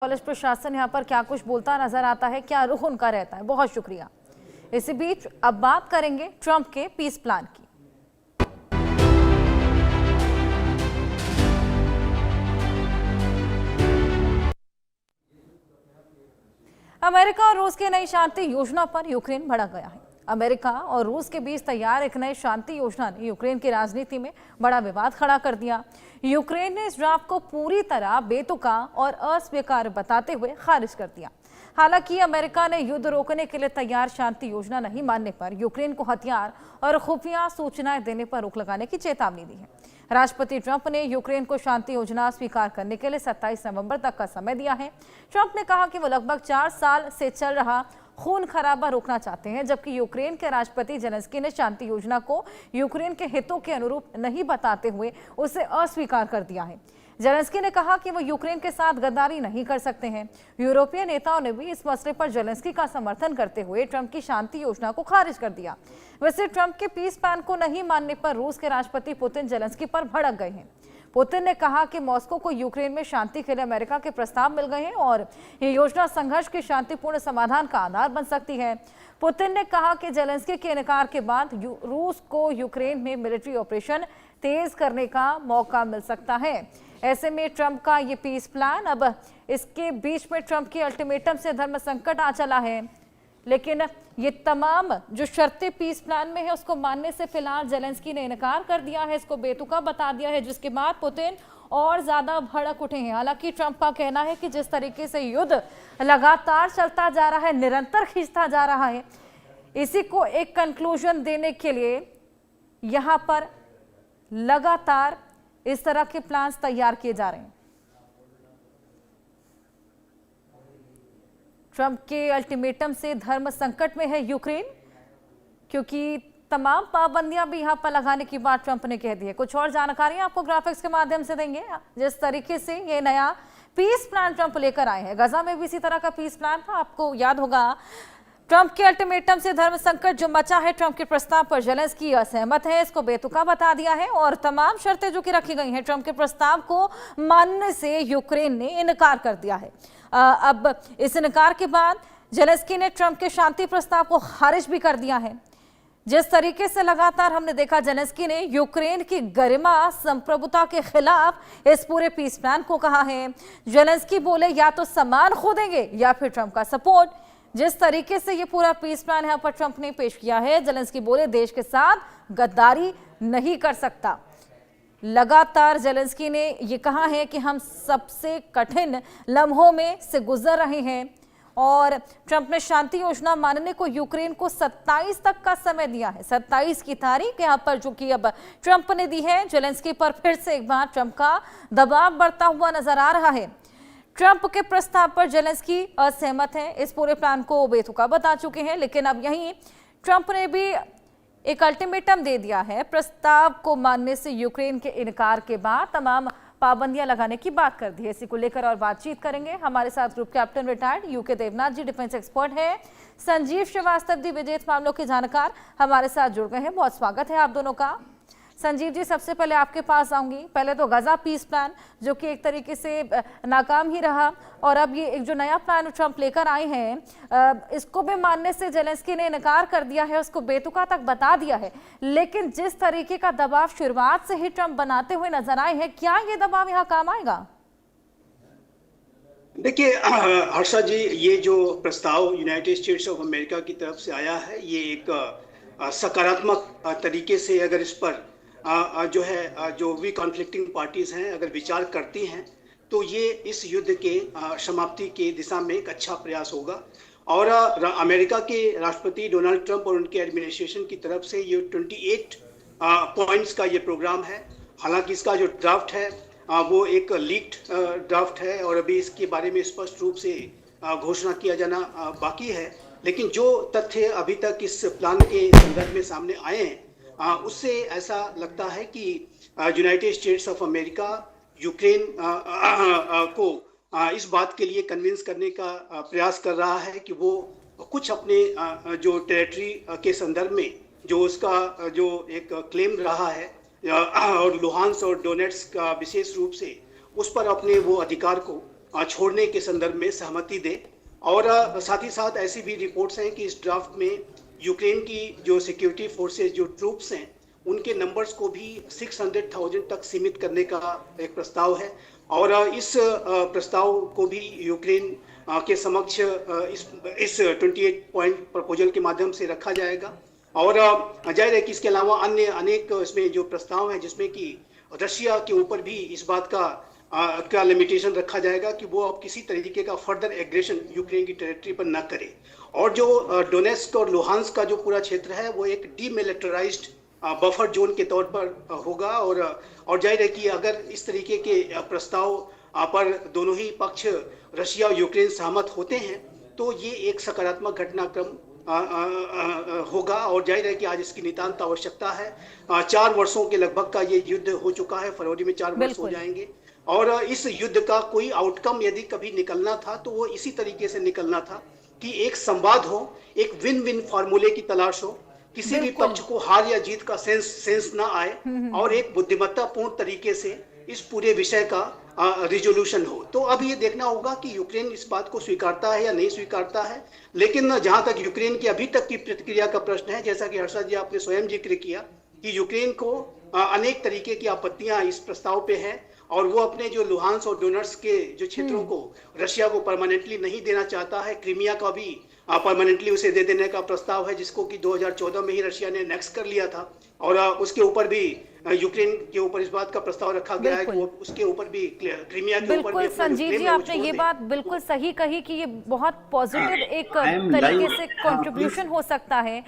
College प्रशासन यहाँ पर क्या कुछ बोलता नजर आता है, क्या रुख उनका रहता है। बहुत शुक्रिया। इसी बीच अब बात करेंगे ट्रंप के पीस प्लान की। अमेरिका और रूस की नई शांति योजना पर यूक्रेन भड़क गया है। अमेरिका और रूस के बीच तैयार एक नई शांति योजना ने यूक्रेन की राजनीति में बड़ा विवाद खड़ा कर दिया। यूक्रेन ने इस ड्राफ्ट को पूरी तरह बेतुका और अस्वीकार्य बताते हुए खारिज कर दिया। हालांकि अमेरिका ने युद्ध रोकने के लिए तैयार शांति योजना नहीं मानने पर यूक्रेन को हथियार और खुफिया सूचनाएं देने पर रोक लगाने की चेतावनी दी है। राष्ट्रपति ट्रंप ने यूक्रेन को शांति योजना स्वीकार करने के लिए 27 नवंबर तक का समय दिया है। ट्रंप ने कहा कि वो लगभग 4 साल से चल रहा खून खराबा रोकना चाहते हैं, जबकि यूक्रेन के राष्ट्रपति जेलेंस्की ने शांति योजना को यूक्रेन के हितों के अनुरूप नहीं बताते हुए उसे अस्वीकार कर दिया है। जेलेंस्की ने कहा कि वो यूक्रेन के साथ गद्दारी नहीं कर सकते हैं। यूरोपीय नेताओं ने भी इस मसले पर जेलेंस्की का समर्थन करते हुए ट्रंप की शांति योजना को खारिज कर दिया। वैसे ट्रंप के पीस प्लान को नहीं मानने पर रूस के राष्ट्रपति पुतिन जेलेंस्की पर भड़क गए हैं। पुतिन ने कहा कि मॉस्को को यूक्रेन में शांति के लिए अमेरिका के प्रस्ताव मिल गए हैं और ये योजना संघर्ष के शांतिपूर्ण समाधान का आधार बन सकती है। पुतिन ने कहा कि जेलेंस्की के इनकार के बाद रूस को यूक्रेन में मिलिट्री ऑपरेशन तेज करने का मौका मिल सकता है। ऐसे में ट्रंप का ये पीस प्लान, अब इसके बीच में ट्रंप के अल्टीमेटम से धर्म संकट आ चला है, लेकिन ये तमाम जो शर्तें पीस प्लान में है उसको मानने से फिलहाल जेलेंस्की ने इनकार कर दिया है, इसको बेतुका बता दिया है, जिसके बाद पुतिन और ज्यादा भड़क उठे हैं। हालांकि ट्रंप का कहना है कि जिस तरीके से युद्ध लगातार चलता जा रहा है, निरंतर खींचता जा रहा है, इसी को एक कंक्लूजन देने के लिए यहां पर लगातार इस तरह के प्लान्स तैयार किए जा रहे हैं। ट्रंप के अल्टीमेटम से धर्म संकट में है यूक्रेन, क्योंकि तमाम पाबंदियां भी यहां पर लगाने की बात ट्रंप ने कह दी है। कुछ और जानकारी आपको ग्राफिक्स के माध्यम से देंगे। जिस तरीके से ये नया पीस प्लान ट्रंप लेकर आए हैं, गजा में भी इसी तरह का पीस प्लान था। आपको याद होगा ट्रंप के अल्टीमेटम से धर्म संकट जो मचा है, ट्रंप के प्रस्ताव पर जेलेंस्की असहमत है, इसको बेतुका बता दिया है और तमाम शर्तें जो कि रखी गई हैं ट्रंप के प्रस्ताव को मानने से यूक्रेन ने इनकार कर दिया है। अब इस इनकार के बाद जेलेंस्की ने ट्रंप के शांति प्रस्ताव को खारिज भी कर दिया है। जिस तरीके से लगातार हमने देखा जेलेंस्की ने यूक्रेन की गरिमा संप्रभुता के खिलाफ इस पूरे पीस प्लान को कहा है। जेलेंस्की बोले या तो सम्मान खो देंगे या फिर ट्रंप का सपोर्ट। जिस तरीके से ये पूरा पीस प्लान यहाँ पर ट्रंप ने पेश किया है, जेलेंस्की बोले देश के साथ गद्दारी नहीं कर सकता। लगातार जेलेंस्की ने ये कहा है कि हम सबसे कठिन लम्हों में से गुजर रहे हैं और ट्रंप ने शांति योजना मानने को यूक्रेन को 27 तक का समय दिया है। 27 की तारीख यहाँ पर जो कि अब ट्रंप ने दी है। जेलेंस्की पर फिर से एक बार ट्रंप का दबाव बढ़ता हुआ नजर आ रहा है। ट्रंप के प्रस्ताव पर जेलेंस्की असहमत है, इस पूरे प्लान को बेतुका बता चुके हैं, लेकिन अब यहीं ट्रंप ने भी एक अल्टीमेटम दे दिया है। प्रस्ताव को मानने से यूक्रेन के इनकार के बाद तमाम पाबंदियां लगाने की बात कर दी है। इसी को लेकर और बातचीत करेंगे। हमारे साथ group captain retired UK Devnath ji, defence expert है, संजीव श्रीवास्तव जी, विदेश मामलों के जानकार हमारे साथ जुड़ गए हैं। बहुत स्वागत है आप दोनों का। संजीव जी, सबसे पहले आपके पास आऊंगी। पहले तो गजा पीस प्लान जो कि एक तरीके से नाकाम ही रहा, और अब ये एक जो नया प्लान ट्रंप लेकर आए हैं, इसको भी मानने से जेलेंस्की ने इनकार कर दिया है, उसको बेतुका तक बता दिया है। लेकिन जिस तरीके का दबाव शुरुआत से ही ट्रंप बनाते हुए नजर आए हैं, क्या ये दबाव यहाँ काम आएगा? देखिए हर्षा जी, ये जो प्रस्ताव यूनाइटेड स्टेट्स ऑफ अमेरिका की तरफ से आया है, ये एक सकारात्मक तरीके से अगर इस पर जो है जो भी कॉन्फ्लिक्टिंग पार्टीज हैं अगर विचार करती हैं तो ये इस युद्ध के समाप्ति के दिशा में एक अच्छा प्रयास होगा। और अमेरिका के राष्ट्रपति डोनाल्ड ट्रंप और उनके एडमिनिस्ट्रेशन की तरफ से ये 28 पॉइंट्स का ये प्रोग्राम है। हालांकि इसका जो ड्राफ्ट है वो एक लीक्ड ड्राफ्ट है और अभी इसके बारे में स्पष्ट रूप से घोषणा किया जाना बाकी है। लेकिन जो तथ्य अभी तक इस प्लान के संदर्भ में सामने आए हैं, उससे ऐसा लगता है कि United states of America Ukraine को इस बात के लिए कन्विंस करने का प्रयास कर रहा है कि वो कुछ अपने जो टेरिटरी के संदर्भ में जो उसका जो एक क्लेम रहा है, और लुहांस और डोनेट्स का विशेष रूप से उस पर अपने वो अधिकार को छोड़ने के संदर्भ में सहमति दे। और साथ ही साथ ऐसी भी रिपोर्ट्स हैं कि इस ड्राफ्ट में यूक्रेन की जो सिक्योरिटी फोर्सेज, जो ट्रूप्स हैं, उनके नंबर्स को भी 600,000 तक सीमित करने का एक प्रस्ताव है। और इस प्रस्ताव को भी यूक्रेन के समक्ष इस 28 पॉइंट प्रपोजल के माध्यम से रखा जाएगा। और जाहिर है कि इसके अलावा अन्य अनेक इसमें जो प्रस्ताव हैं, जिसमें कि रशिया के ऊपर भी इस बात का लिमिटेशन रखा जाएगा कि वो अब किसी तरीके का फर्दर एग्रेशन यूक्रेन की टेरिटरी पर न करे। और जो डोनेस्क और लुहांस्क का जो पूरा क्षेत्र है, वो एक डीमिलिटराइज्ड बफर जोन के तौर पर होगा। और जाहिर है कि अगर इस तरीके के प्रस्ताव पर दोनों ही पक्ष, रशिया और यूक्रेन, सहमत होते हैं, तो ये एक सकारात्मक घटनाक्रम होगा। और जाहिर है कि आज इसकी नितांत आवश्यकता है। 4 वर्षों के लगभग का ये युद्ध हो चुका है, फरवरी में 4 वर्ष हो जाएंगे। और इस युद्ध का कोई आउटकम यदि कभी निकलना था, तो वो इसी तरीके से निकलना था कि एक संवाद हो, एक विन विन फार्मूले की तलाश हो, किसी भी पक्ष को हार या जीत का सेंस ना आए, और एक बुद्धिमत्तापूर्ण तरीके से इस पूरे विषय का रिजोल्यूशन हो। तो अब ये देखना होगा कि यूक्रेन इस बात को स्वीकारता है या नहीं स्वीकारता है। लेकिन जहां तक यूक्रेन की अभी तक की प्रतिक्रिया का प्रश्न है, जैसा कि हर्षा जी आपने स्वयं जिक्र किया कि यूक्रेन को अनेक तरीके की आपत्तियां इस प्रस्ताव पे हैं, और वो अपने जो लुहांस और डोनेट्स्क के जो क्षेत्रों को रशिया को परमानेंटली नहीं देना चाहता है। क्रीमिया का भी परमानेंटली उसे दे देने का प्रस्ताव है, जिसको कि 2014 में ही रशिया ने नेक्स्ट कर लिया था। और उसके ऊपर भी यूक्रेन के ऊपर इस बात का प्रस्ताव रखा गया है कि वो उसके ऊपर भी, क्रीमिया के ऊपर भी, संजीव जी आपने ये बात बिल्कुल सही कही कि ये बहुत पॉजिटिव एक तरीके से कंट्रीब्यूशन हो सकता है।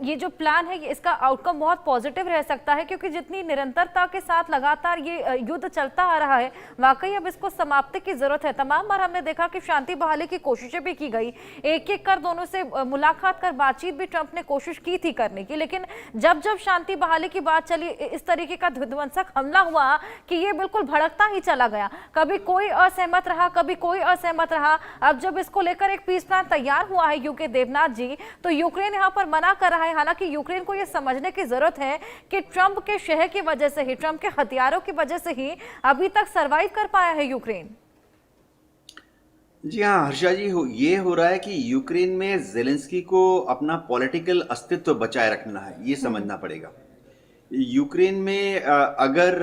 ये जो प्लान है, इसका आउटकम बहुत पॉजिटिव रह सकता है, क्योंकि जितनी निरंतरता के साथ लगातार ये युद्ध चलता आ रहा है, वाकई अब इसको समाप्ति की जरूरत है। तमाम बार हमने देखा कि शांति बहाली की कोशिशें भी की गई, एक एक कर दोनों से मुलाकात कर बातचीत भी ट्रंप ने कोशिश की थी करने की, लेकिन जब जब शांति बहाली की बात चली, इस तरीके का विध्वंसक हमला हुआ कि ये बिल्कुल भड़कता ही चला गया। कभी कोई असहमत रहा, कभी कोई असहमत रहा। अब जब इसको लेकर एक पीस प्लान तैयार हुआ है यूके देवनाथ जी, तो यूक्रेन यहाँ पर मना कर रहा है। हालांकि यूक्रेन को ये समझने की जरूरत है कि ट्रंप के शहर की वजह से ही, ट्रंप के हथियारों की वजह से ही अभी तक सरवाइव कर पाया है यूक्रेन। जी हाँ हर्षा जी, ये हो रहा है कि यूक्रेन में जेलेंस्की को अपना पॉलिटिकल अस्तित्व बचाए रखना है, ये समझना पड़ेगा। यूक्रेन में अगर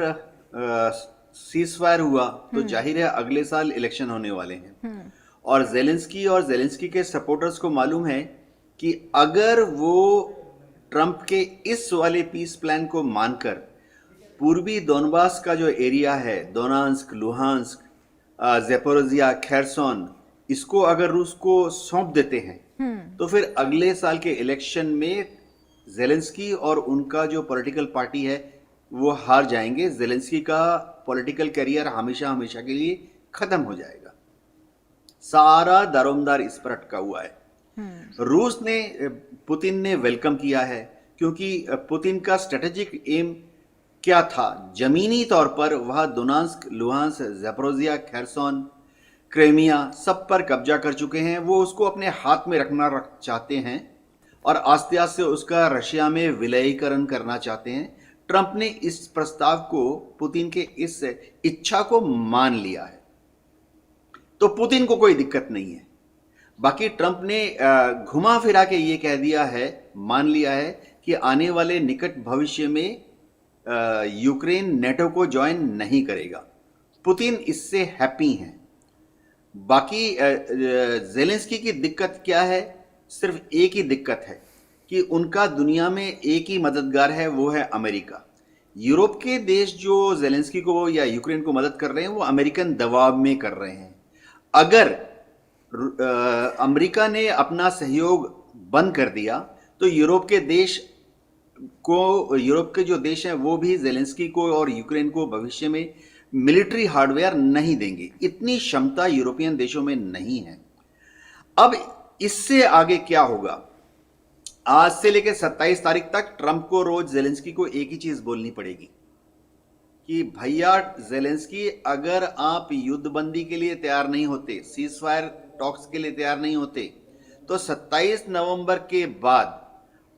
सीजफायर हुआ तो जाहिर है अगले साल इलेक्शन होने वाले हैं, और जेलेंस्की के सपोर्टर्स को मालूम है कि अगर वो ट्रंप के इस वाले पीस प्लान को मानकर पूर्वी दोनबास का जो एरिया है, दोनांस्क, लुहांस्क, ज़ेपोरोजिया, खेरसोन, इसको अगर रूस को सौंप देते हैं, तो फिर अगले साल के इलेक्शन में जेलेंस्की और उनका जो पॉलिटिकल पार्टी है वो हार जाएंगे। जेलेंस्की का पॉलिटिकल करियर हमेशा हमेशा के लिए खत्म हो जाएगा। सारा दारोमदार इस पर अटका हुआ है। रूस ने, पुतिन ने वेलकम किया है, क्योंकि पुतिन का स्ट्रेटेजिक एम क्या था? जमीनी तौर पर वह दोनांस्क, लुहांस्क, ज़ेपोरोजिया, खेरसोन, क्रीमिया सब पर कब्जा कर चुके हैं। वो उसको अपने हाथ में रखना चाहते हैं और आस्ते आस्ते उसका रशिया में विलयीकरण करना चाहते हैं। ट्रंप ने इस प्रस्ताव को, पुतिन के इस इच्छा को मान लिया है, तो पुतिन को कोई दिक्कत नहीं है। बाकी ट्रंप ने घुमा फिरा के ये कह दिया है, मान लिया है कि आने वाले निकट भविष्य में यूक्रेन नेटो को ज्वाइन नहीं करेगा। पुतिन इससे हैप्पी हैं। बाकी जेलेंस्की की दिक्कत क्या है? सिर्फ एक ही दिक्कत है कि उनका दुनिया में एक ही मददगार है, वो है अमेरिका। यूरोप के देश जो जेलेंस्की को या यूक्रेन को मदद कर रहे हैं, वो अमेरिकन दबाव में कर रहे हैं। अगर अमेरिका ने अपना सहयोग बंद कर दिया तो यूरोप के जो देश हैं वो भी जेलेंस्की को और यूक्रेन को भविष्य में मिलिट्री हार्डवेयर नहीं देंगे। इतनी क्षमता यूरोपियन देशों में नहीं है। अब इससे आगे क्या होगा? आज से लेकर 27 तारीख तक ट्रंप को रोज जेलेंस्की को एक ही चीज बोलनी पड़ेगी कि भैया जेलेंस्की, अगर आप युद्धबंदी के लिए तैयार नहीं होते, सीज फायर टॉक्स के लिए तैयार नहीं होते, तो 27 नवंबर के बाद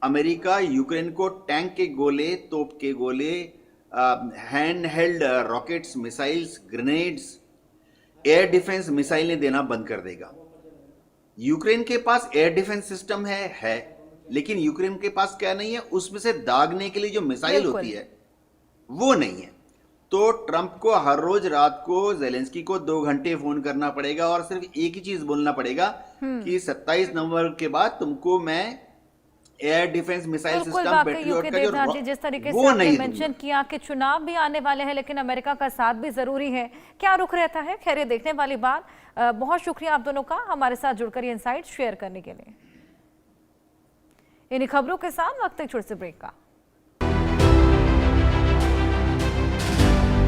अमेरिका यूक्रेन को टैंक के गोले, तोप के गोले, hand held rockets, missiles, grenades, air defence मिसाइलें देना बंद कर देगा। यूक्रेन के पास एयर डिफेंस सिस्टम है, लेकिन यूक्रेन के पास क्या नहीं है, उसमें से दागने के लिए जो मिसाइल होती है वो नहीं है। तो ट्रंप को हर रोज रात को जेलेंस्की को 2 घंटे फोन करना पड़ेगा और सिर्फ एक ही चीज बोलना पड़ेगा कि 27 नवंबर के बाद तुमको मैं air defence missile system patriot का जो जिस तरीके से आपने मेंशन किया कि चुनाव भी आने वाले हैं लेकिन अमेरिका का साथ भी जरूरी है, क्या रुख रहता है? खैर, ये देखने वाली बात। बहुत शुक्रिया आप दोनों का हमारे साथ जुड़कर ये इनसाइट शेयर करने के लिए। इन खबरों के साथ वक्त एक छोटे से ब्रेक का।